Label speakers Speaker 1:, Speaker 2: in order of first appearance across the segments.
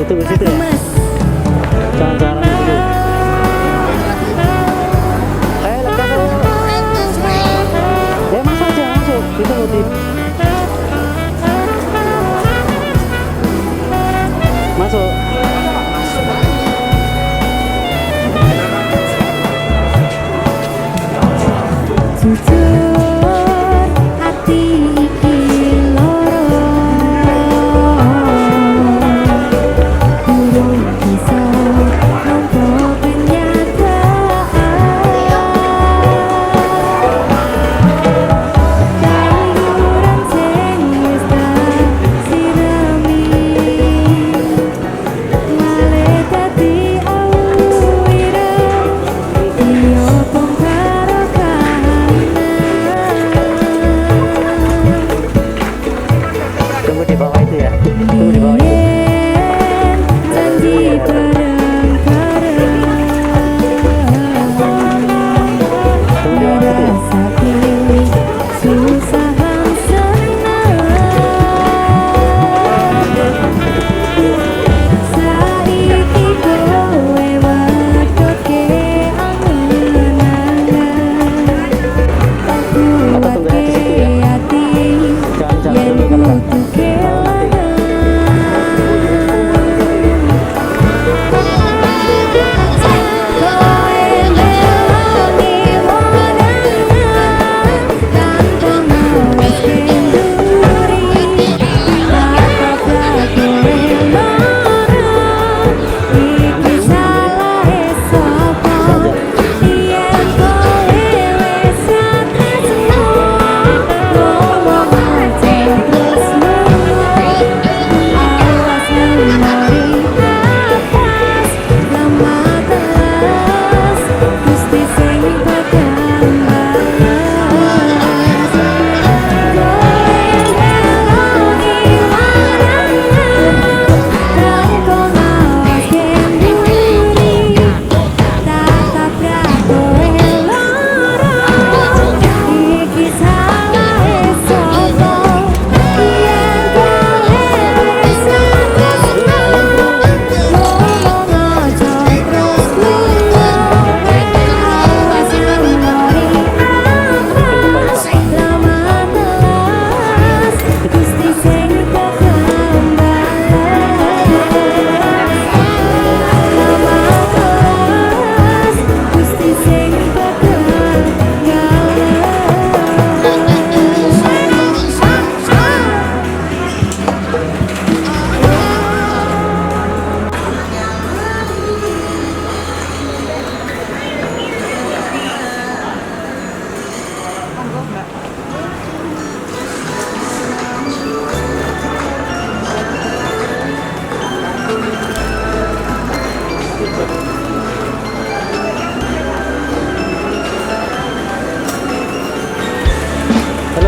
Speaker 1: Itu di situ ya. Jalan-jalan dulu. Lega ya, masuk aja, masuk. Itu Mudin. Masuk.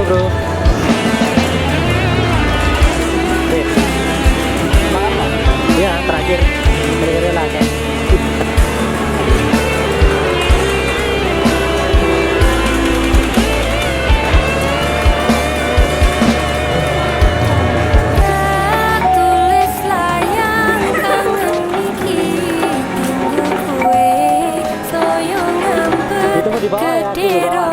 Speaker 1: bro. Ya terakhir lah kan. Itu mau dibawa ya, aku dibawa.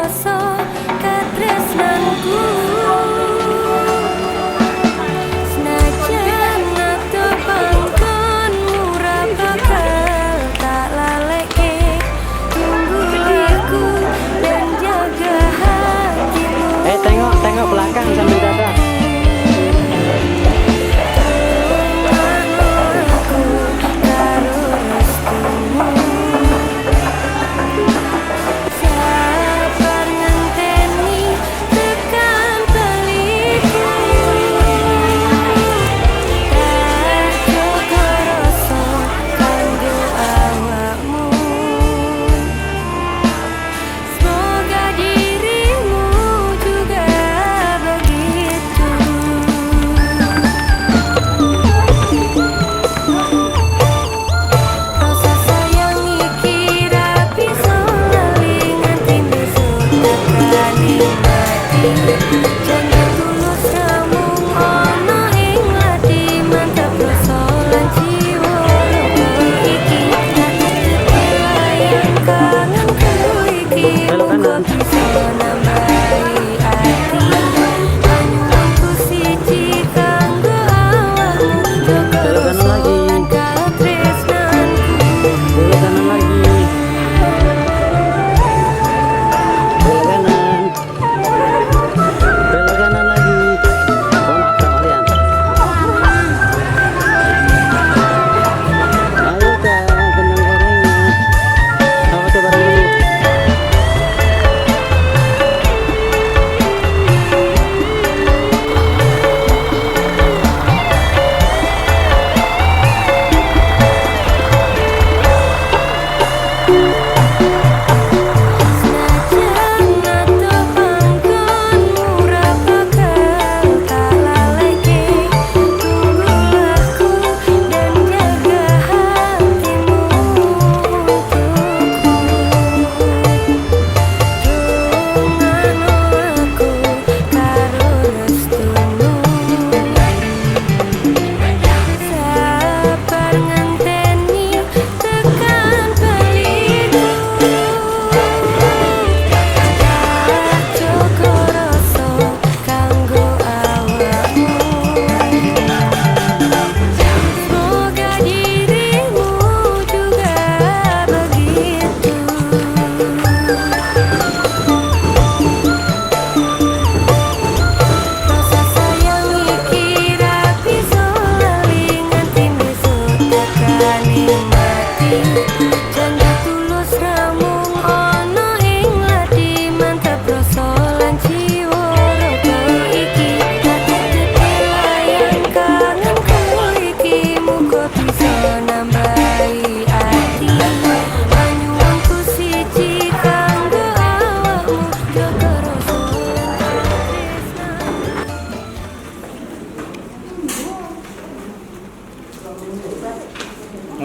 Speaker 1: Tengok belakang sambil dada.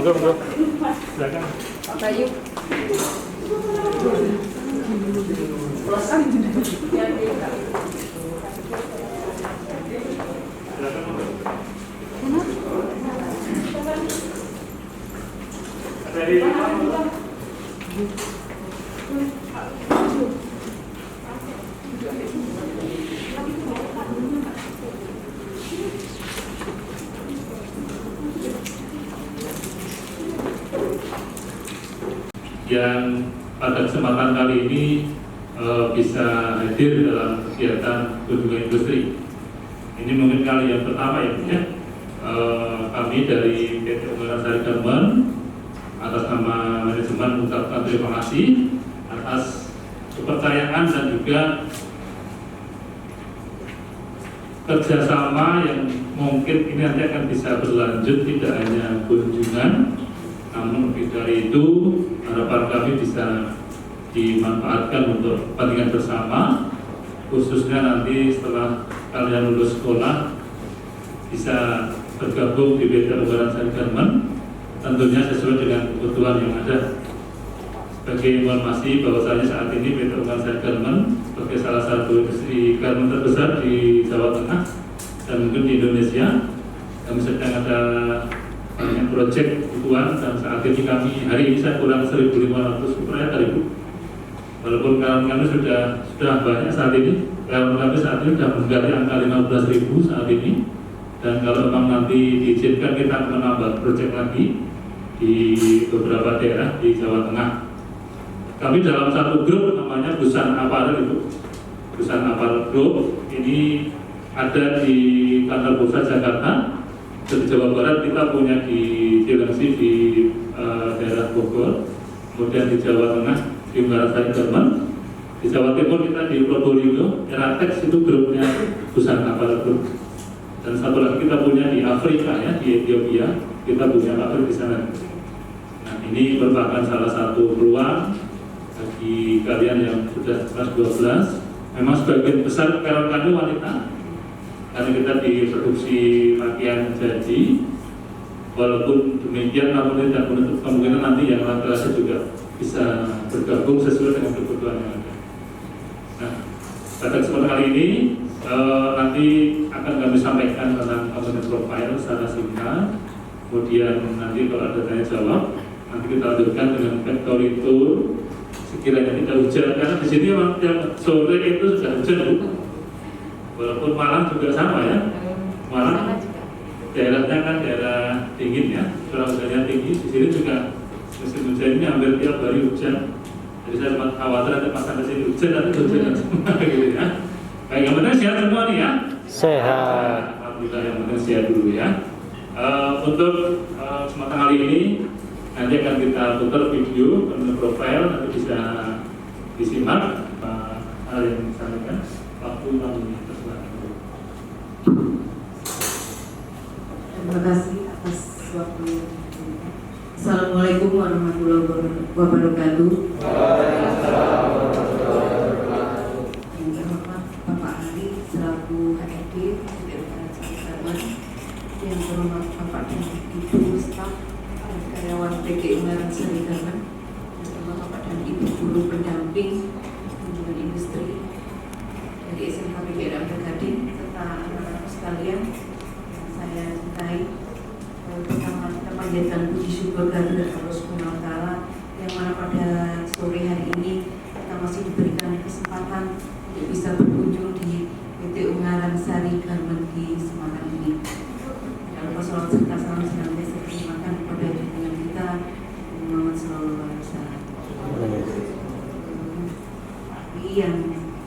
Speaker 2: Monggo, silakan.
Speaker 3: Bayu.
Speaker 2: Yang pada kesempatan kali ini bisa hadir dalam kegiatan kunjungan industri. Ini mungkin kali yang pertama ya. Kami dari PT Unggaran Sari Garmen atas nama manajemen mengucapkan terima kasih atas kepercayaan dan juga kerjasama yang mungkin ini nanti akan bisa berlanjut, tidak hanya kunjungan, namun lebih dari itu harapan kami bisa dimanfaatkan untuk kepentingan bersama khususnya nanti setelah kalian lulus sekolah bisa bergabung di PT Unggaran Sari Garmen, tentunya sesuai dengan kebutuhan yang ada. Sebagai informasi bahwasanya saat ini PT Unggaran Sari Garmen sebagai salah satu industri garmen terbesar di Jawa Tengah dan mungkin di Indonesia, kami sedang ada banyak proyek kebutuhan, dan saat ini kami hari ini saya kurang 1.500 proyek hari Bu. Walaupun kawan kami sudah banyak saat ini, kawan kami saat ini sudah menggali angka 15.000 saat ini, dan kalau memang nanti diizinkan kita akan menambah proyek lagi di beberapa daerah di Jawa Tengah. Kami dalam satu grup namanya Busan Apparel itu, Busan Apparel Group ini ada di kantor pusat Jakarta. Di Jawa Barat kita punya di Cilengsi di daerah Bogor, kemudian di Jawa Tengah di Unggaran Sari Garmen, di Jawa Timur kita di Probolinggo, Eratex itu grupnya Busan Apparel Group, dan satu lagi kita punya di Afrika ya, di Ethiopia kita punya pabrik di sana. Nah ini merupakan salah satu peluang bagi kalian yang sudah kelas 12. Memang sebagian besar karyawan kami wanita, karena kita di produksi pakaian jadi, walaupun demikian namun tidak menutup kemungkinan nanti yang laki-laki juga bisa bergabung sesuai dengan kebutuhan yang ada. Nah, pada kesempatan kali ini nanti akan kami sampaikan tentang komponen profile secara singkat, kemudian nanti kalau ada tanya jawab, nanti kita lanjutkan dengan factory tour sekiranya tidak hujan, karena di sini memang sore itu sudah hujan Bu. Walaupun Malang juga sama ya, Malang daerahnya kan daerah dingin ya, curah hujannya tinggi. Di sini juga musim hujan ini hampir tiap hari hujan. Jadi saya sempat khawatir ada pasang ke sini hujan, nanti hujan semua gitu ya. Baik, yang penting sehat semua nih ya.
Speaker 1: Sehat.
Speaker 2: Alhamdulillah, yang penting sehat dulu ya. Untuk kesempatan kali ini nanti akan kita putar video mengenai profil, nanti bisa disimak hal yang disampaikan. Waktu kami.
Speaker 3: Terima kasih atas waktunya. Assalamualaikum warahmatullahi wabarakatuh. Yang terhormat Bapak Ali selaku HRD Unggaran Sari Garmen, yang terhormat Bapak dan Ibu staf dan karyawan PT Unggaran Sari Garmen, yang terhormat Bapak dan Ibu guru pendamping hubungan industri dari SMK PGRI Amda Gading, serta anak-anak sekalian saya cintai. Pertama kita panjatkan puji syukur kehadirat Allah Subhanahu wa Ta'ala, yang mana pada sore hari ini kita masih diberikan kesempatan untuk bisa berkunjung di PT Unggaran Sari Garmen di Semarang ini. Jangan lupa sholawat serta salam senantiasa tercurahkan kepada junjungan kita Muhammad Sallallahu Alaihi Wasallam. Yang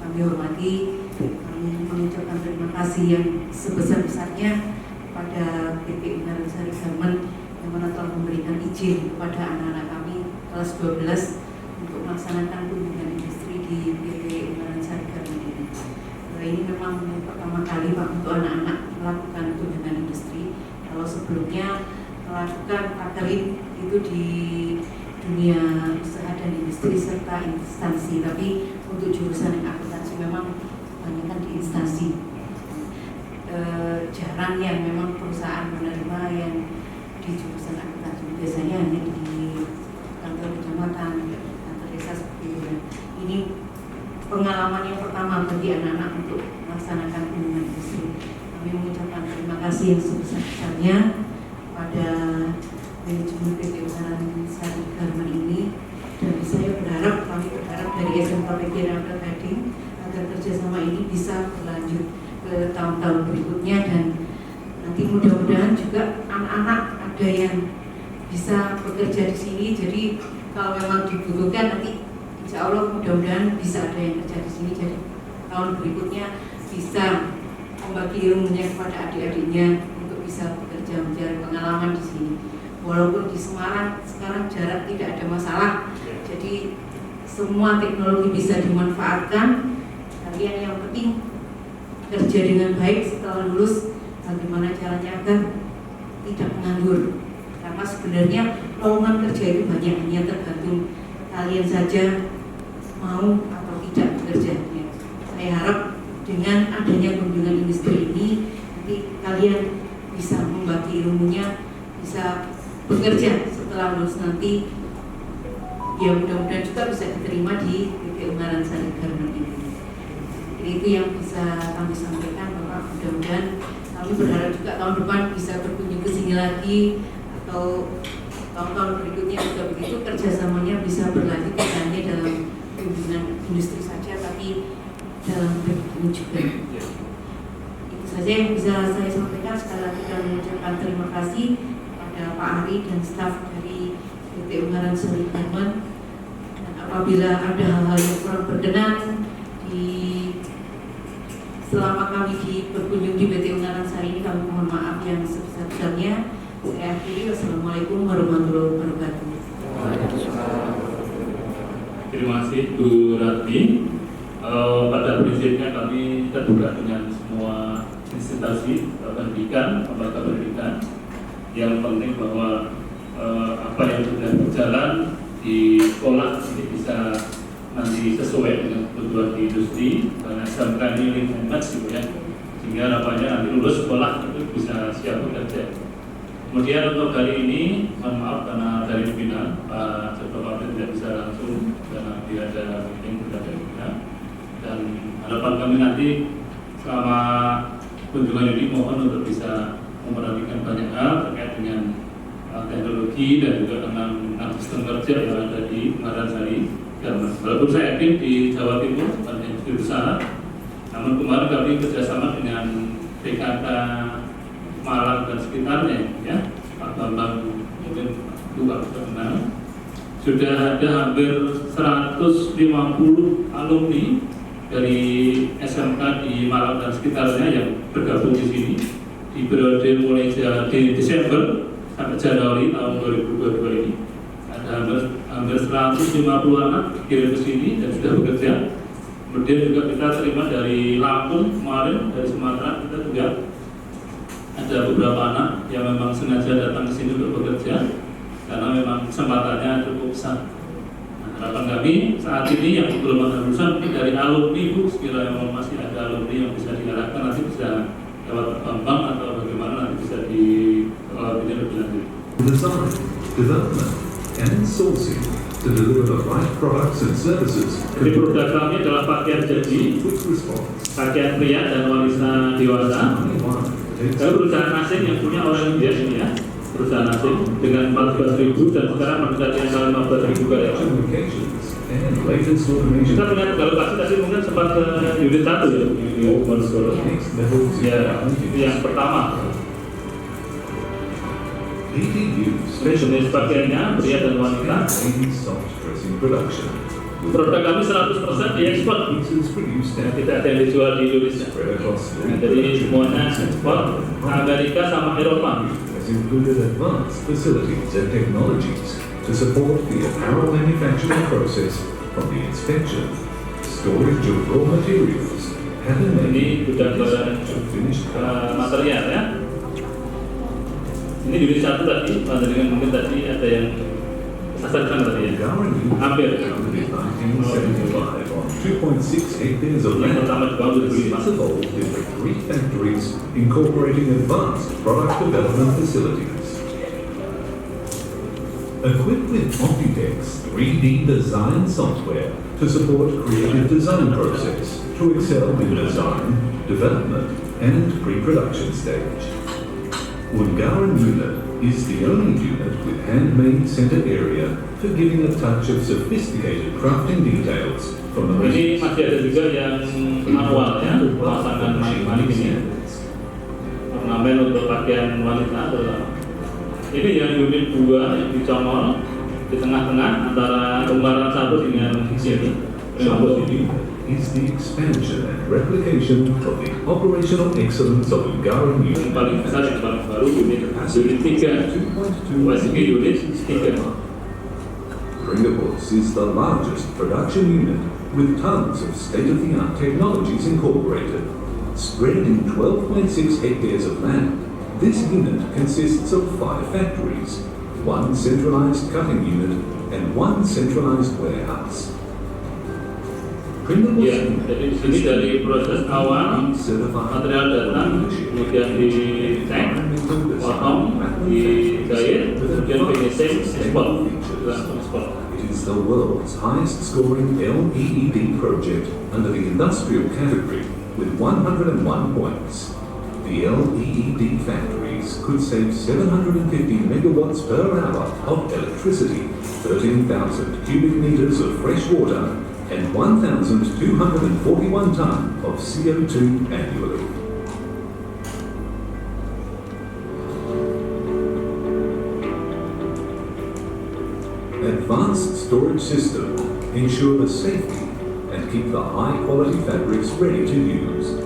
Speaker 3: kami hormati, kami mengucapkan terima kasih yang sebesar-besarnya pada PT Unggaran Sari Garmen yang mana telah memberikan izin kepada anak-anak kami kelas 12 untuk melaksanakan kunjungan industri di PT Unggaran Sari Garmen ini. Ini memang pertama kali Pak untuk anak-anak melakukan kunjungan industri. Kalau sebelumnya melakukan catering itu di dunia usaha dan industri serta instansi, tapi untuk jurusan yang akuntansi memang kebanyakan di instansi. Jarang yang memang perusahaan menerima yang di jurusan akuntansi, biasanya hanya di kantor kecamatan, kantor desa seperti itu. Ini pengalaman yang pertama bagi anak-anak untuk melaksanakan kunjungan industri. Kami mengucapkan terima kasih yang sebesar-besarnya pada manajemen PT Unggaran Sari Garmen ini, dan kami berharap dari SMK PGRI Amda Gading agar kerjasama ini bisa berlanjut ke tahun-tahun berikutnya, dan nanti mudah-mudahan juga anak-anak ada yang bisa bekerja di sini. Jadi kalau memang dibutuhkan nanti insya Allah mudah-mudahan bisa ada yang kerja di sini. Jadi tahun berikutnya bisa membagi ilmunya kepada adik-adiknya untuk bisa bekerja mencari pengalaman di sini. Walaupun di Semarang sekarang jarak tidak ada masalah, jadi semua teknologi bisa dimanfaatkan. Kalian yang penting kerja dengan baik setelah lulus, bagaimana caranya agar tidak menganggur, karena sebenarnya lowongan kerja itu banyak, hanya tergantung kalian saja mau atau tidak bekerja. Saya harap adanya kunjungan industri ini nanti kalian bisa membagi ilmunya, bisa bekerja setelah lulus nanti, ya mudah-mudahan juga bisa diterima di PT Ungaran Sari Garmen ini. Jadi itu yang bisa kami sampaikan, Bapak. Mudah-mudahan kami berharap juga tahun depan bisa berkunjung ke sini lagi, atau tahun-tahun berikutnya juga begitu, kerjasamanya bisa berlanjut, tidak hanya dalam kunjungan industri saja, tapi dalam ini juga. Itu saja yang bisa saya sampaikan. Sekali lagi kami mengucapkan terima kasih kepada Pak Ari dan staf dari PT Ungaran Sari Garmen. Dan apabila ada hal-hal yang kurang berkenan selama kami berkunjung di PT Ungaran Sari ini, kami mohon maaf yang sebesar-besarnya. Saya akhiri, wassalamualaikum warahmatullahi wabarakatuh.
Speaker 2: Terima kasih Bu Ratmi. Pada prinsipnya kami terbuka dengan semua instansi pendidikan, lembaga pendidikan. Yang penting bahwa apa yang sudah berjalan di sekolah ini bisa nanti sesuai dengan kebutuhan di industri, karena SMK ini link and match gitu ya, sehingga harapannya nanti lulus sekolah itu bisa siap bekerja. Kemudian untuk hari ini, mohon maaf karena dari pimpinan Pak Joko Pamit tidak bisa langsung karena dia ada meeting dari pimpinan, dan harapan kami nanti selama kunjungan ini mohon untuk bisa memperhatikan banyak hal terkait dengan teknologi dan juga tentang sistem kerja yang ada di Ungaran Sari Garmen. Walaupun saya yakin di Jawa Timur banyak industri besar, namun kemarin kami kerjasama dengan PKK Malang dan sekitarnya, ya, Pak Bambang mungkin juga sudah kenal. Sudah ada hampir 150 alumni dari SMK di Malang dan sekitarnya yang bergabung di sini di periode mulai di Desember sampai Januari tahun 2022 ini. Ada hampir 150 anak dikirim ke sini dan sudah bekerja. Kemudian juga kita terima dari Lampung kemarin, dari Sumatera kita juga ada beberapa anak yang memang sengaja datang ke sini untuk bekerja karena memang kesempatannya cukup besar. Nah, harapan kami saat ini yang belum ada lulusan dari alumni, Bu, sekiranya masih ada alumni yang bisa diarahkan, nanti bisa lewat Bambang atau bagaimana, nanti bisa di ini lebih lanjut.
Speaker 4: Design, development, and sourcing to deliver the right products and services.
Speaker 2: Jadi produk kami adalah pakaian jadi,
Speaker 4: Quick response.
Speaker 2: pakaian pria dan wanita dewasa. Saya perusahaan asing yang punya orang India ini ya, perusahaan asing dengan 14.000 dan sekarang mendekati angka 15.000 karyawan.
Speaker 4: Communications and latest automation.
Speaker 2: Kita punya kalau tadi mungkin sempat ke unit 1 ya, di Bonskoro. Ya, itu yang pertama. Jenis pakaiannya pria dan wanita.
Speaker 4: Soft dressing production.
Speaker 2: Produk kami 100% diekspor. Tidak ada yang dijual di Indonesia. Nah, jadi semuanya ekspor ke Amerika sama Eropa.
Speaker 4: Has included advanced facilities and technologies to support the apparel manufacturing process from the inspection, storage of raw materials,
Speaker 2: Ini gudang barang
Speaker 4: finished
Speaker 2: material ya. Ini unit 1 tadi, dengan mungkin tadi ada yang asaskan tadi ya. Hampir.
Speaker 4: 1975 on 2.6 hectares of
Speaker 2: Yang
Speaker 4: land.
Speaker 2: pertama dibangun
Speaker 4: It's
Speaker 2: 2005.
Speaker 4: evolved into 3 factories incorporating advanced product development facilities. Equipped with Optitex 3D design software to support creative design process to excel in design, development, and pre-production stage. Ungaran unit is the only unit with handmade center area for giving a touch of sophisticated crafting details from the
Speaker 2: Ini masih ada juga yang manual ya, pemasangan manik-manik ini. Ornamen untuk pakaian wanita terutama. Ini yang unit 2 yang dicongol di tengah-tengah antara Ungaran 1 dengan sini.
Speaker 4: is the expansion and replication of the operational excellence of Ungaran
Speaker 2: Yang
Speaker 4: unit.
Speaker 2: paling besar yang paling baru unit 3.
Speaker 4: 2.2
Speaker 2: Masih unit 3.
Speaker 4: Ringabos is the largest production unit with tons of state-of-the-art technologies incorporated. Spread in 12.6 hectares of land, this unit consists of 5 factories, 1 centralized cutting unit, and 1 centralized warehouse. printable
Speaker 2: Ya, jadi di sini dari proses awal material datang, kemudian dicek, potong, dijahit, kemudian finishing, ekspor.
Speaker 4: It is the world's highest scoring LEED project under the industrial category with 101 points. The LEED factories could save 750 megawatts per hour of electricity, 13,000 cubic meters of fresh water, and 1,241 tons of CO2 annually. Advanced storage systems ensure the safety and keep the high-quality fabrics ready to use.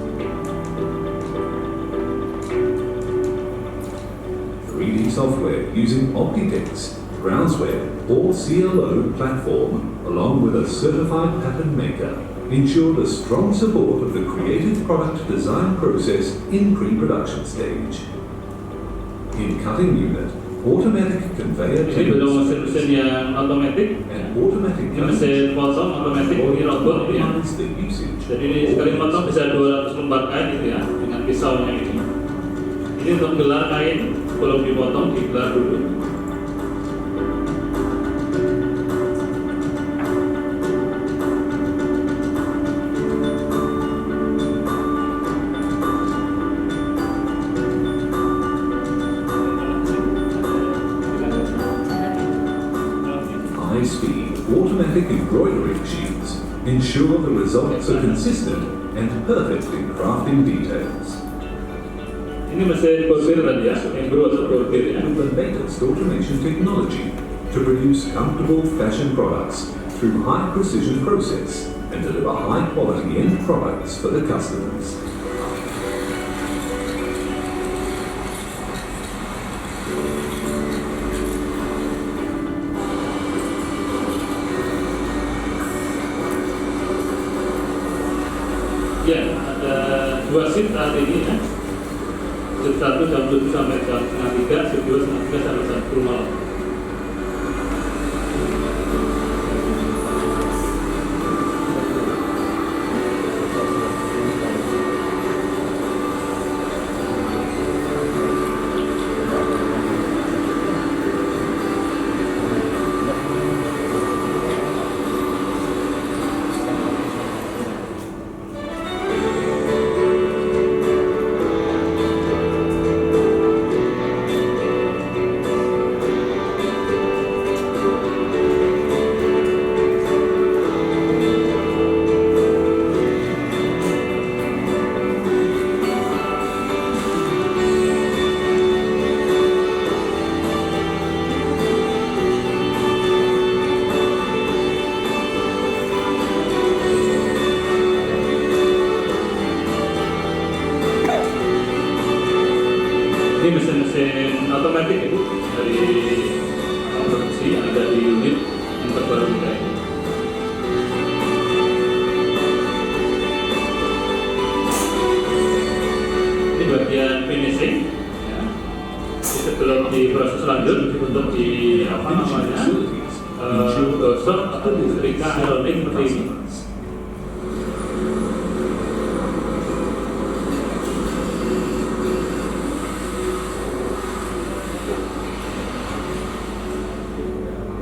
Speaker 4: 3D software using Optitex, Browseware or CLO platform, along with a certified pattern maker, ensure the strong support of the creative product design process in pre-production stage. In cutting unit, automatic conveyor
Speaker 2: Ini belum mesin-mesin yang otomatis,
Speaker 4: and automatic
Speaker 2: ini mesin potong otomatis, ini robot ya.
Speaker 4: optimize the usage.
Speaker 2: Jadi ini sekali potong bisa 200 lembar kain gitu ya, dengan pisaunya ini. Ini untuk gelar kain, belum dipotong, digelar dulu.
Speaker 4: High-speed automatic embroidery machines ensure the results are consistent and perfect in crafting details.
Speaker 2: Ini mesin bordir tadi ya, embro atau bordir ya.
Speaker 4: With the latest automation technology to produce comfortable fashion products through high precision process and deliver high quality end products for the customers.
Speaker 2: Ya, ada 2 shift saat ini ya. Shift 1 jam 7 sampai jam setengah 3, shift 2 setengah 3 sampai jam 10 malam. Ini mesin-mesin otomatis itu dari produksi yang ada di unit yang terbaru kita ini. Ini bagian finishing ya. Sebelum diproses lanjut untuk di apa namanya gosok atau disetrika aeronik seperti ini.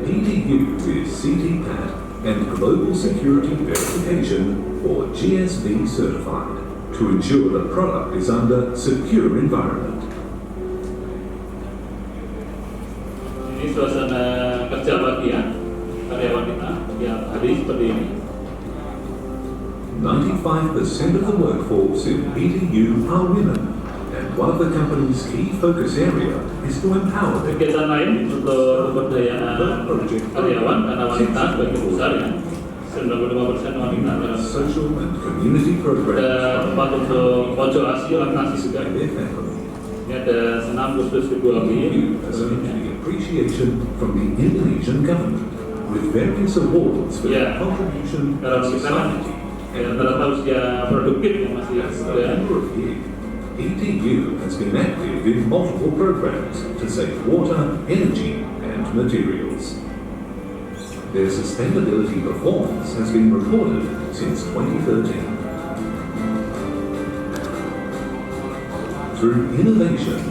Speaker 4: PDU is CTPAT and Global Security Verification or GSV certified to ensure the product is under secure environment.
Speaker 2: Ini suasana kerja bagi ya karyawan kita tiap hari seperti ini.
Speaker 4: 95% of the workforce in PDU are women, and one of the company's key focus area is to empower them.
Speaker 2: Kegiatan lain untuk pemberdayaan karyawan karena wanita sebagian besar ya 95% wanita dalam
Speaker 4: Social and community
Speaker 2: ada
Speaker 4: programs
Speaker 2: tempat untuk pojok asi laktasi juga.
Speaker 4: and their family.
Speaker 2: Ini ada senam khusus ibu hamil.
Speaker 4: PDU has earned the appreciation from the Indonesian government with various awards for their
Speaker 2: Yeah.
Speaker 4: contribution to
Speaker 2: Kalau kita kan
Speaker 4: society.
Speaker 2: rata-rata usia produktif yang masih
Speaker 4: As a
Speaker 2: muda.
Speaker 4: number of years, PDU has been active in multiple programs to save water, energy, and materials. Their sustainability performance has been reported since 2013. Through innovation,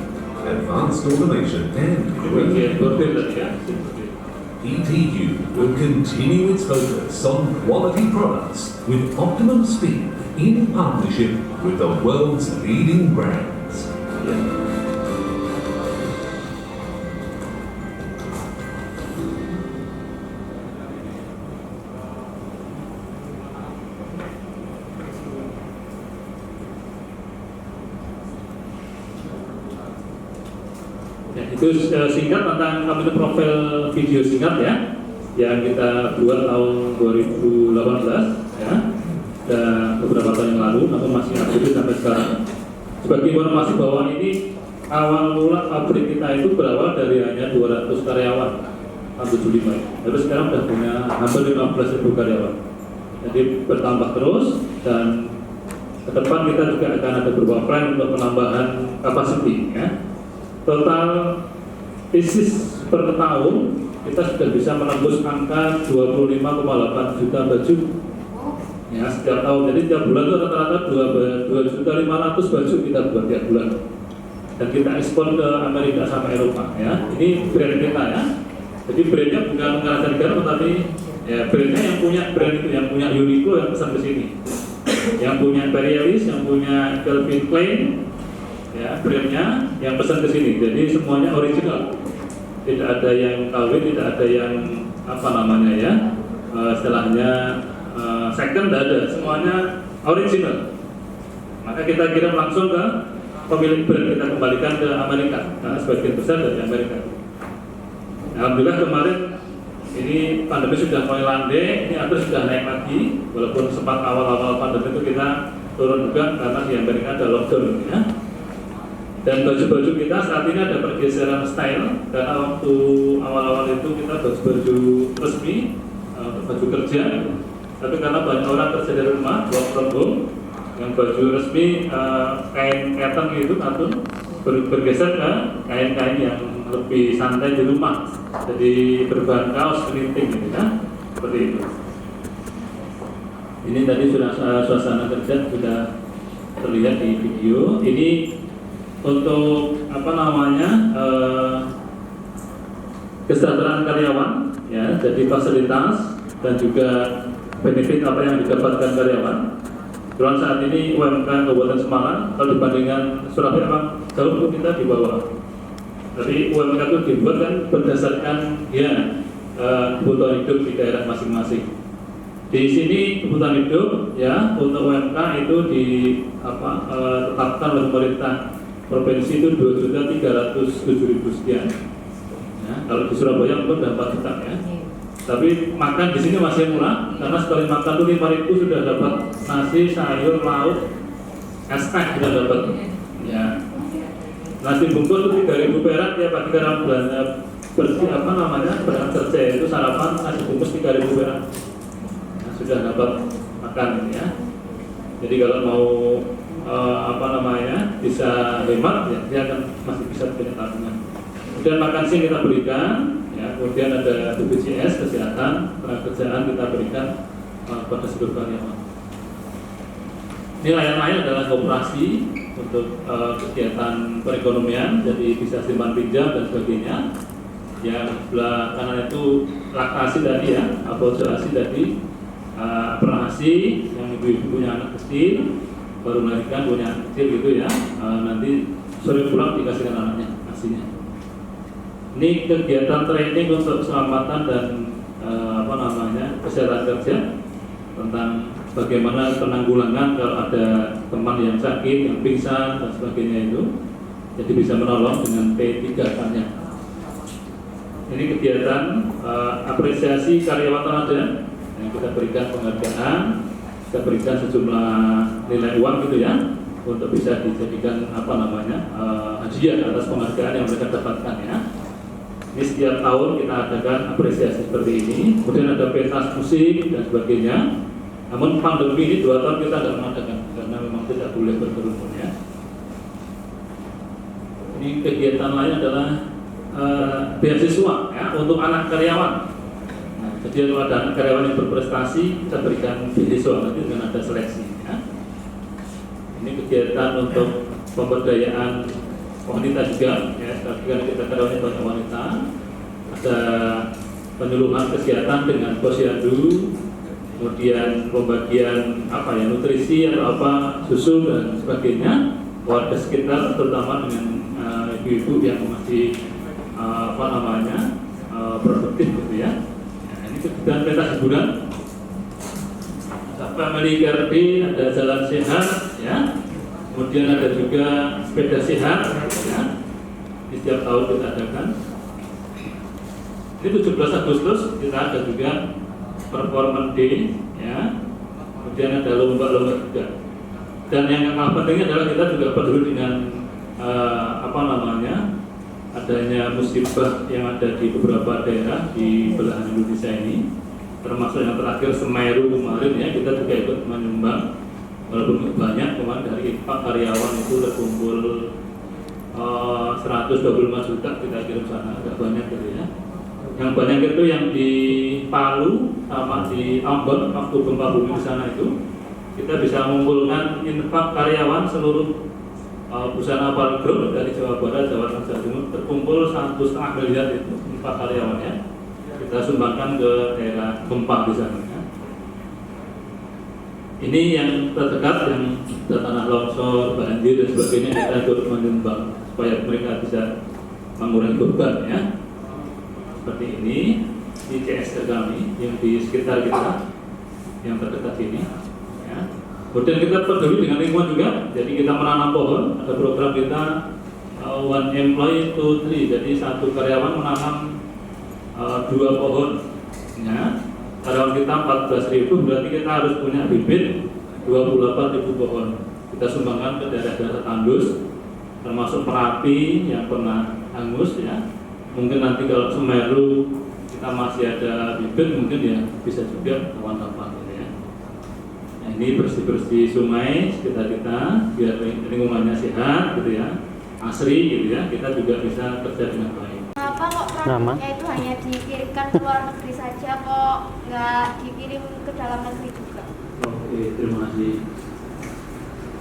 Speaker 4: advanced automation and
Speaker 2: Bagian
Speaker 4: great
Speaker 2: bordir tadi ya.
Speaker 4: ETU will continue its focus on quality products with optimum speed in partnership with the world's leading brands.
Speaker 2: Ya. Ya, itu singkat tentang kami profil video singkat ya yang kita buat tahun 2018 ya, dan beberapa tahun yang lalu, namun masih aktif sampai sekarang. Sebagai informasi bahwa ini awal mula pabrik kita itu berawal dari hanya 200 karyawan tahun 75. Tapi sekarang sudah punya hampir 15.000 karyawan. Jadi bertambah terus, dan ke depan kita juga akan ada beberapa plan untuk penambahan kapasiti ya. Total bisnis per tahun kita sudah bisa menembus angka 25,8 juta baju ya setiap tahun. Jadi tiap bulan itu rata-rata 2.500.000 baju kita buat tiap bulan, dan kita ekspor ke Amerika sama Eropa ya. Ini brand kita ya. Jadi brandnya bukan mengarahkan negara, tetapi ya brandnya yang punya brand itu, yang punya Uniqlo yang pesan ke sini, yang punya Imperialis, yang punya Calvin Klein ya, brandnya yang pesan ke sini. Jadi semuanya original, tidak ada yang KW, tidak ada yang apa namanya ya, istilahnya second, tidak ada, semuanya original. Maka kita kirim langsung ke pemilik brand, kita kembalikan ke Amerika karena sebagian besar dari Amerika. Alhamdulillah kemarin ini pandemi sudah mulai landai, ini akhirnya sudah naik lagi, walaupun sempat awal-awal pandemi itu kita turun juga karena di Amerika ada lockdown ya. Dan baju-baju kita saat ini ada pergeseran style, karena waktu awal-awal itu kita baju resmi, baju kerja, tapi karena banyak orang kerja dari rumah, work from home, yang baju resmi kain cotton gitu, katun, bergeser ke kain-kain yang lebih santai di rumah, jadi berbahan kaos keriting gitu ya, seperti itu. Ini tadi sudah suasana kerja sudah terlihat di video. Ini untuk apa namanya kesejahteraan karyawan ya, jadi fasilitas dan juga benefit apa yang didapatkan karyawan. Kebetulan saat ini UMK Kabupaten Semarang kalau dibandingkan Surabaya memang jauh kita di bawah. Tapi UMK itu dibuat kan berdasarkan ya kebutuhan hidup di daerah masing-masing. Di sini kebutuhan hidup ya untuk UMK itu tetapkan oleh pemerintah provinsi itu 2.307.000 sekian. Ya, kalau di Surabaya mungkin udah 4 juta ya. Tapi makan di sini masih murah karena sekali makan tuh 5.000 sudah dapat nasi, sayur, lauk, snack sudah dapat. Ya. Nasi bungkus itu 3.000 perak ya pagi karena belanja bersih apa namanya berangkat kerja itu sarapan nasi bungkus 3.000 perak. Nah, sudah dapat makan ini ya. Jadi kalau mau bisa hemat ya dia akan masih bisa punya tabungan. Kemudian makan siang kita berikan ya, kemudian ada BPJS kesehatan kerjaan kita berikan pada seluruh karyawan. Ini layan-layan adalah koperasi untuk kegiatan perekonomian, jadi bisa simpan pinjam dan sebagainya. Yang sebelah kanan itu laktasi tadi ya, aborasi tadi, operasi yang ibu-ibu punya anak kecil, baru melahirkan punya anak kecil gitu ya, nanti sore pulang dikasihkan anaknya asinya. Ini kegiatan training untuk keselamatan dan kesehatan kerja tentang bagaimana penanggulangan kalau ada teman yang sakit, yang pingsan dan sebagainya itu, jadi bisa menolong dengan P3K-nya. Ini kegiatan apresiasi karyawan teladan yang kita berikan penghargaan, kita berikan sejumlah nilai uang gitu ya, untuk bisa dijadikan hadiah atas penghargaan yang mereka dapatkan ya. Ini setiap tahun kita adakan apresiasi seperti ini. Kemudian ada pentas musik dan sebagainya. Namun pandemi ini 2 tahun kita tidak mengadakan karena memang tidak boleh berkerumun ya. Ini kegiatan lain adalah beasiswa ya untuk anak karyawan. Nah, Jadi kalau ada karyawan yang berprestasi, kita berikan beasiswa nanti dengan ada seleksi. Ya. Ini kegiatan untuk pemberdayaan wanita juga. Ya, karena kita karyawannya banyak wanita. Ada penyuluhan kesehatan dengan posyandu, kemudian pembagian nutrisi atau susu dan sebagainya. Warga sekitar terutama dengan ibu-ibu yang masih produktif gitu ya. Dan peta hiburan, family care day, ada jalan sehat, ya. Kemudian ada juga sepeda sehat, ya. Di setiap tahun kita adakan. Ini 17 Agustus kita ada juga performance day, ya. Kemudian ada lomba-lomba juga. Dan yang pentingnya adalah kita juga peduli dengan adanya musibah yang ada di beberapa daerah di belahan Indonesia ini, termasuk yang terakhir Semeru kemarin ya, kita juga ikut menyumbang walaupun banyak. Kemarin dari infak karyawan itu terkumpul 125 juta kita kirim sana, agak banyak gitu ya. Yang banyak itu yang di Palu sama di Ambon waktu gempa bumi di sana itu kita bisa mengumpulkan infak karyawan seluruh busana apparel group dari Jawa Barat, Jawa Tengah, Jawa Timur terkumpul 1,5 miliar itu infak karyawannya kita sumbangkan ke daerah gempa di sana. Ya. Ini yang terdekat yang tanah longsor, banjir dan sebagainya kita ikut menyumbang supaya mereka bisa mengurangi beban ya. Seperti ini CSR kami yang di sekitar kita yang terdekat ini. Ya. Kemudian kita peduli dengan lingkungan juga, jadi kita menanam pohon. Ada program kita One Employee to Tree, jadi satu karyawan menanam 2 pohon. Ya. Karyawan kita 14.000, berarti kita harus punya bibit 28.000 pohon. Kita sumbangkan ke daerah-daerah tandus, termasuk Merapi yang pernah hangus ya. Mungkin nanti kalau Semeru kita masih ada bibit, mungkin ya bisa juga kawan-kawan. Ini bersih-bersih sungai sekitar kita biar lingkungannya sehat gitu ya, asri gitu ya, kita juga bisa kerja dengan baik.
Speaker 5: Kenapa kok produknya itu hanya dikirimkan ke luar negeri saja, kok nggak dikirim ke dalam negeri juga?
Speaker 2: Oke, terima kasih.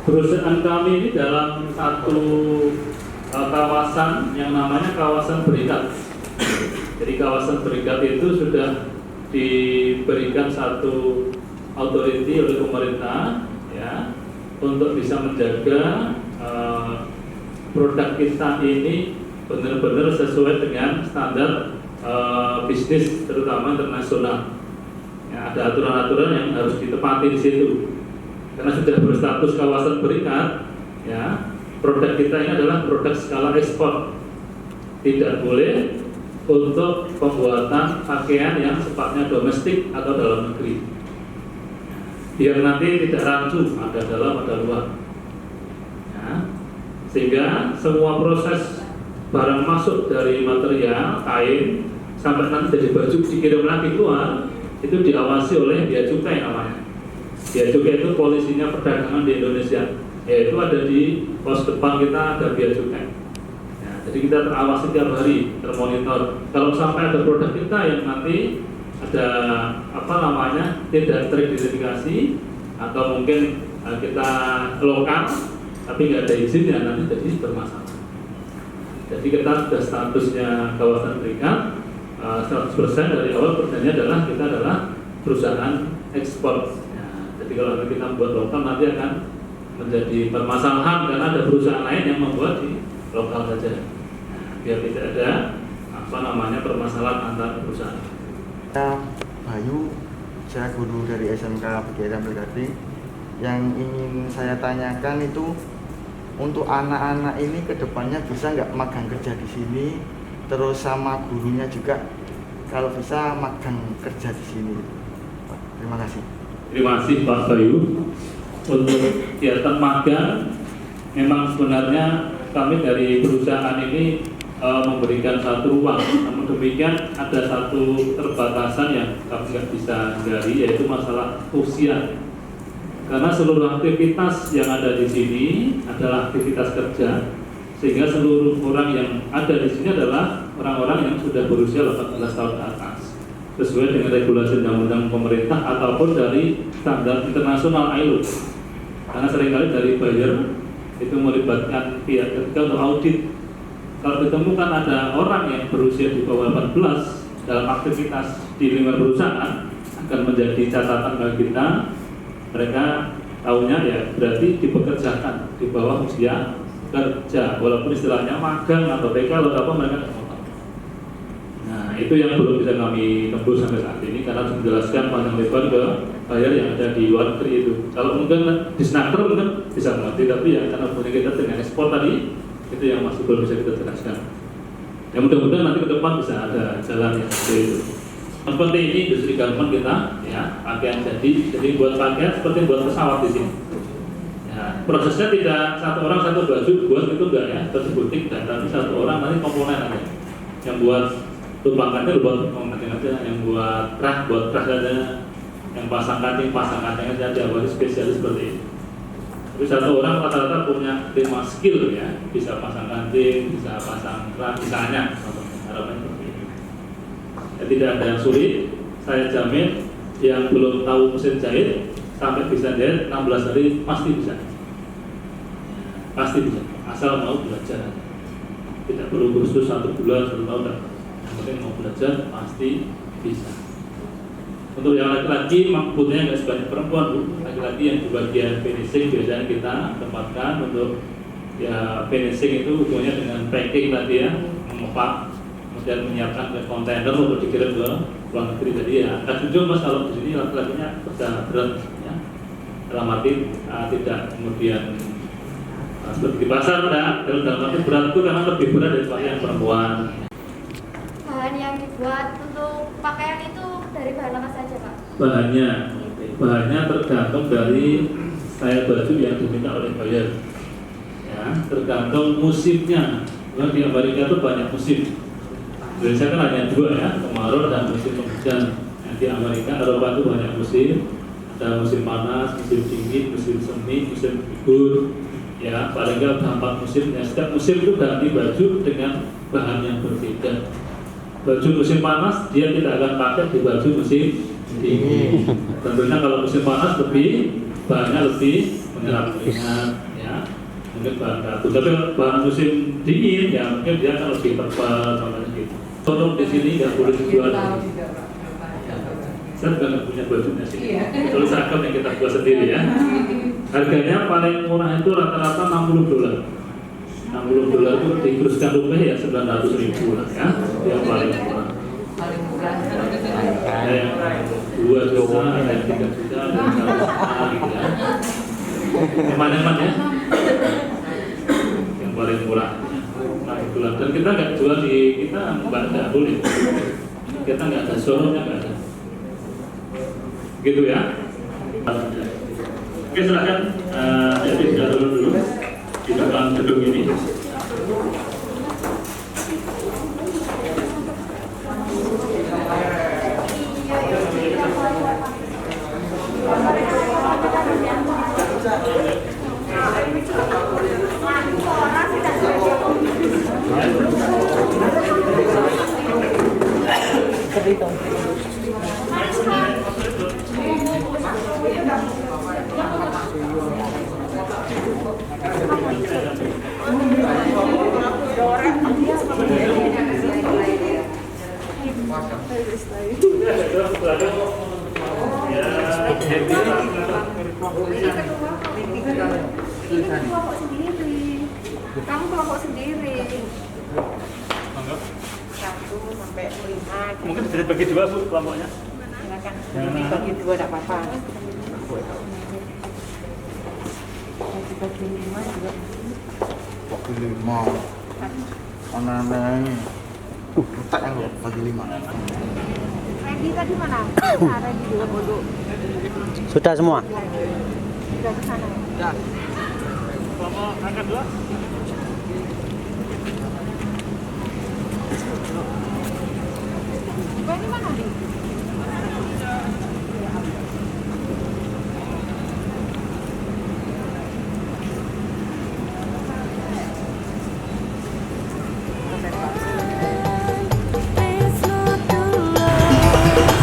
Speaker 2: Perusahaan kami ini dalam satu kawasan yang namanya kawasan berikat. Jadi kawasan berikat itu sudah diberikan satu authority oleh pemerintah ya untuk bisa menjaga produk kita ini benar-benar sesuai dengan standar bisnis terutama internasional. Ya, ada aturan-aturan yang harus ditepati di situ. Karena sudah berstatus kawasan berikat, ya produk kita ini adalah produk skala ekspor. Tidak boleh untuk pembuatan pakaian yang sifatnya domestik atau dalam negeri. Biar nanti tidak rancu, ada dalam, ada luar. Ya. Sehingga semua proses barang masuk dari material, kain, sampai nanti jadi baju dikirim lagi keluar, itu diawasi oleh Bea Cukai namanya. Bea Cukai itu polisinya perdagangan di Indonesia, yaitu ada di pos depan kita ada Bea Cukai. Ya, jadi kita terawasi tiap hari, termonitor. Kalau sampai ada produk kita yang nanti ada tidak teridentifikasi atau mungkin kita lokal tapi nggak ada izinnya, nanti jadi bermasalah. Jadi kita sudah statusnya kawasan berikat 100% dari awal. Pertanyaannya adalah kita adalah perusahaan ekspor ya, jadi kalau nanti kita buat lokal nanti akan menjadi permasalahan karena ada perusahaan lain yang membuat di lokal saja biar tidak ada permasalahan antar perusahaan.
Speaker 6: Bayu, saya guru dari SMK Kegiatan Berkati. Yang ingin saya tanyakan itu untuk anak-anak ini kedepannya bisa nggak magang kerja di sini, terus sama gurunya juga kalau bisa magang kerja di sini. Terima kasih.
Speaker 2: Terima kasih Pak Bayu. Untuk kegiatan magang, memang sebenarnya kami dari perusahaan ini memberikan satu ruang, namun demikian ada satu keterbatasan yang kami tidak bisa hindari, yaitu masalah usia. Karena seluruh aktivitas yang ada di sini adalah aktivitas kerja, sehingga seluruh orang yang ada di sini adalah orang-orang yang sudah berusia 18 tahun ke atas. sesuai dengan regulasi undang-undang pemerintah ataupun dari standar internasional ILO. Karena seringkali dari buyer itu melibatkan pihak ketiga untuk audit. Kalau ditemukan ada orang yang berusia di bawah 18 dalam aktivitas di lingkungan perusahaan, akan menjadi catatan bagi kita. Mereka tahunya ya berarti dipekerjakan di bawah usia kerja, walaupun istilahnya magang atau PK atau apa mereka tidak mau tahu. Nah itu yang belum bisa kami tembus sampai saat ini karena harus menjelaskan panjang lebar ke buyer yang ada di luar negeri itu. Kalau mungkin di Snacker mungkin bisa mengerti, tapi ya karena punya kita dengan ekspor tadi itu yang masih belum bisa kita jelaskan. Ya mudah-mudahan nanti ke depan bisa ada jalan yang seperti itu. Seperti ini industri garment kita, ya pakaian jadi buat pakaian seperti buat pesawat di sini. Ya, prosesnya tidak satu orang satu baju buat itu enggak ya, tersebutik dan tapi satu orang nanti komponen aja. Yang buat tumpangannya buat komponen aja, yang buat kerah aja, yang pasang kancing aja, buat spesialis seperti ini. Tapi satu orang rata-rata punya 5 skill ya, bisa pasang kancing, bisa pasang kerah, misalnya. Harapannya seperti ini. Ya, tidak ada yang sulit, saya jamin yang belum tahu mesin jahit sampai bisa jahit 16 hari pasti bisa. Pasti bisa, asal mau belajar. Tidak perlu kursus 1 bulan, 1 tahun. Yang penting mau belajar pasti bisa. Untuk yang laki-laki maksudnya nggak sebanyak perempuan Bu. Laki-laki yang di bagian finishing biasanya kita tempatkan untuk ya finishing itu hubungannya dengan packing tadi ya, mengepak, kemudian menyiapkan ke kontainer untuk dikirim ke luar negeri. Jadi ya agak jujur Mas kalau di sini laki-lakinya kerja berat ya. Dalam arti tidak kemudian seperti di pasar enggak, dalam arti berat itu karena lebih berat daripada yang perempuan.
Speaker 5: Bahan yang dibuat untuk pakaian itu dari bahan apa saja Pak?
Speaker 2: Bahannya tergantung dari style baju yang diminta oleh buyer. Ya, tergantung musimnya. Karena di Amerika itu banyak musim. Indonesia kan hanya 2 ya, kemarau dan musim penghujan. Di Amerika, Eropa itu banyak musim. Ada musim panas, musim dingin, musim semi, musim gugur. Ya, paling nggak 4 musim. Ya, setiap musim itu ganti baju dengan bahan yang berbeda. Baju musim panas dia tidak akan pakai di baju musim dingin. Tentunya kalau musim panas bahannya lebih menyerap keringat, ya mungkin bahan kaku. Tapi bahan musim dingin ya mungkin dia akan lebih tebal sama gitu. Tolong di sini nggak boleh dijual. Saya juga nggak punya bajunya sih. Kalau seragam yang kita buat sendiri ya. Harganya paling murah itu rata-rata $60. $60 itu dikuruskan rupiah ya 900.000 lah ya, yang paling murah. Ada yang 2 juta, ada yang 3 juta, ada yang 1 juta gitu ya. Hemat-hemat ya. Yang paling murah. Nah itulah. Dan kita nggak jual di kita nggak boleh. Kita nggak ada showroomnya nggak ada. Gitu ya. Oke silakan. Jadi sudah dulu di depan gedung ini.
Speaker 1: Seperti itu.
Speaker 5: Kelompok sendiri. Kamu kelompok sendiri.
Speaker 7: 1 sampai 5.
Speaker 2: Mungkin bisa dibagi 2 Bu kelompoknya.
Speaker 7: Silakan. Dibagi 2 tidak apa-apa. Dibagi 5 juga.
Speaker 6: Bagi 5. Aneh-aneh. Letak yang bagi 5.
Speaker 5: Randy tadi mana? Randy juga bodoh.
Speaker 1: Sudah semua.
Speaker 5: Sudah ke sana.
Speaker 6: Ya.
Speaker 2: Kelompok angkat 2.
Speaker 5: Ini mana nih?
Speaker 8: It's not the love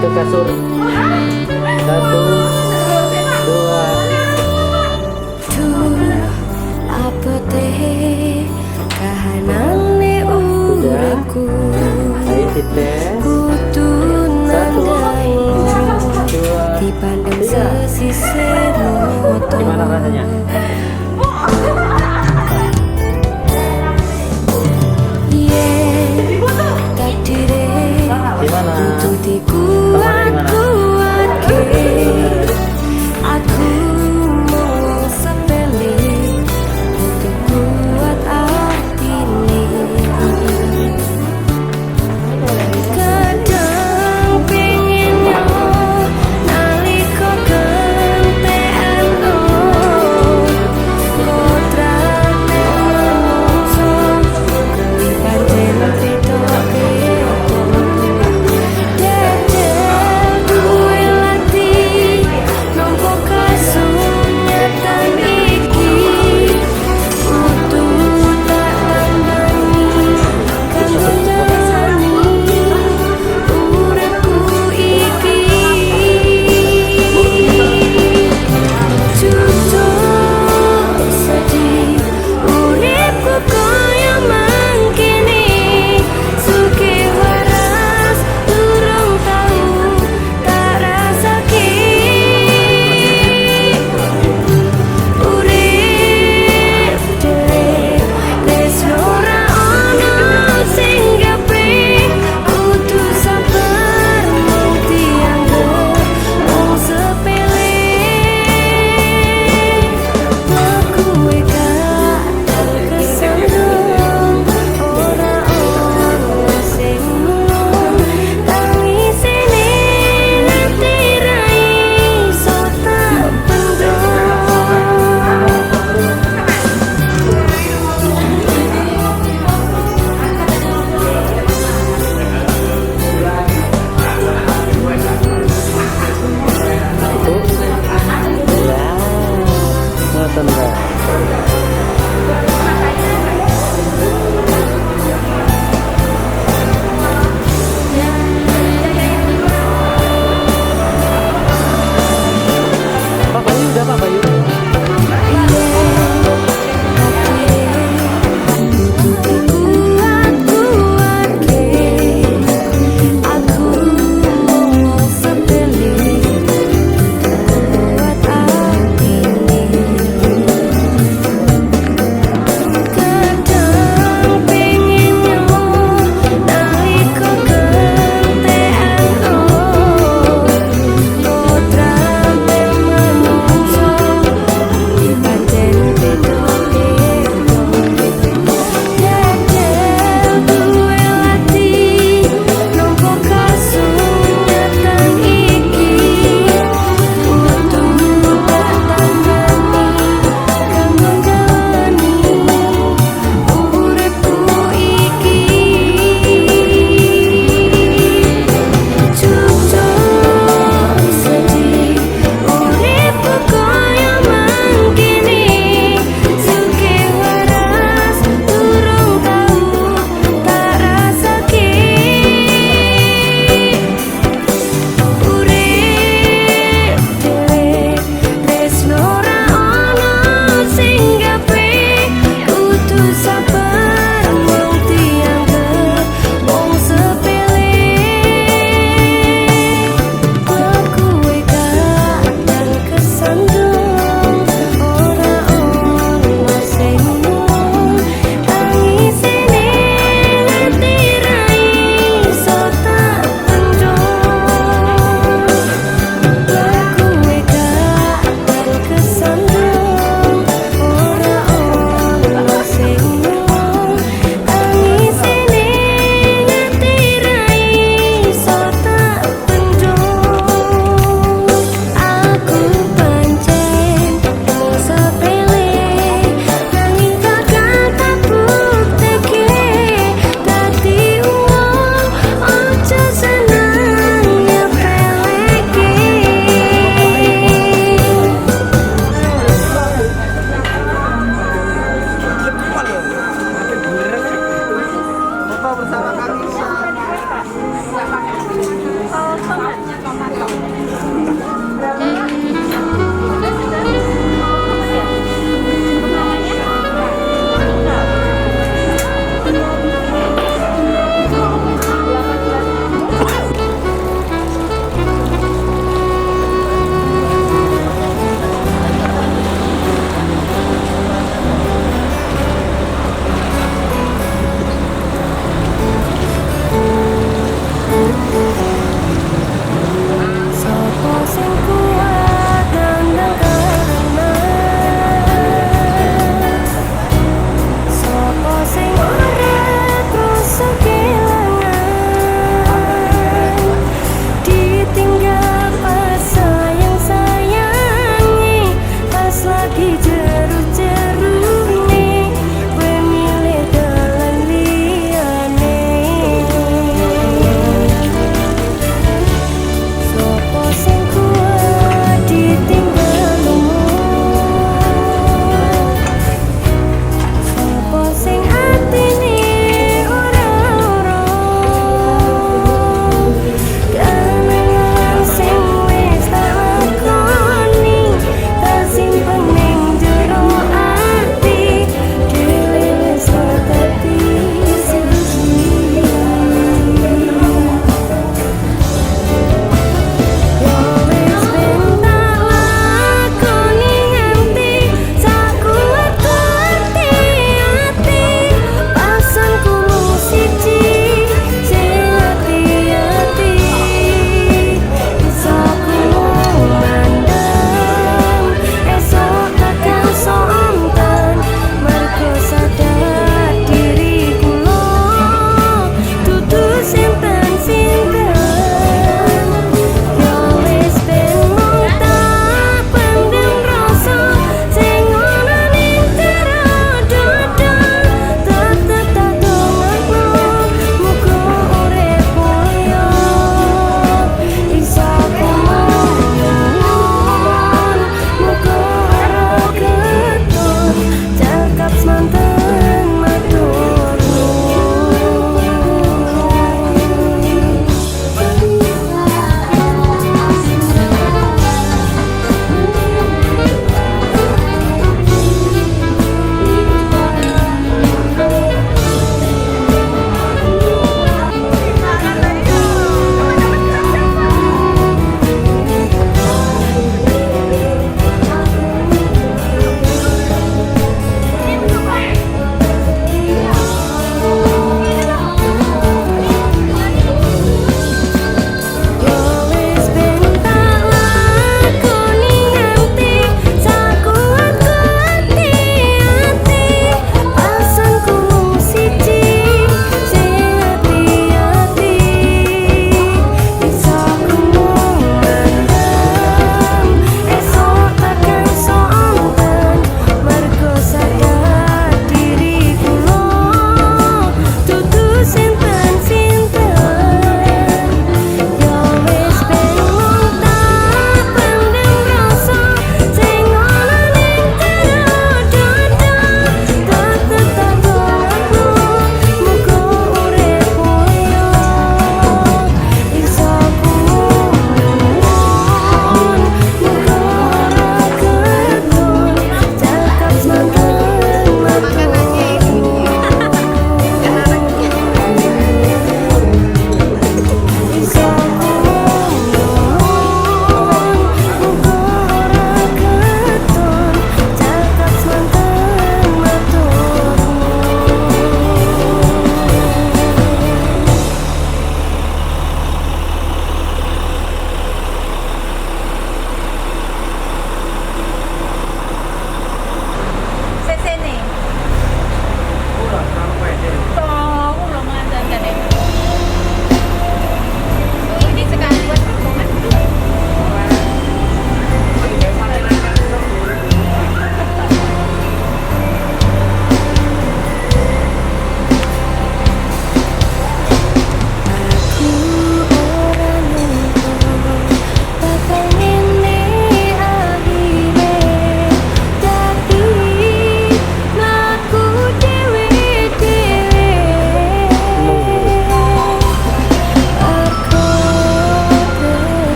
Speaker 1: ke kasur. 1, 2.
Speaker 8: Apa teh kahanane uripku
Speaker 1: Ayo dites.
Speaker 8: kudu
Speaker 1: 1,
Speaker 8: nandai
Speaker 1: 2,
Speaker 8: dipandang
Speaker 1: 3.
Speaker 8: sesisir moto.
Speaker 1: Gimana rasanya?
Speaker 8: Takdire
Speaker 1: Gimana?
Speaker 8: kudu
Speaker 1: Kamu
Speaker 8: dikuat-kuatke. Aku mau sepele untuk kuat atine. Kadang pengen yo nalika gantean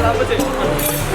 Speaker 1: Apa sih?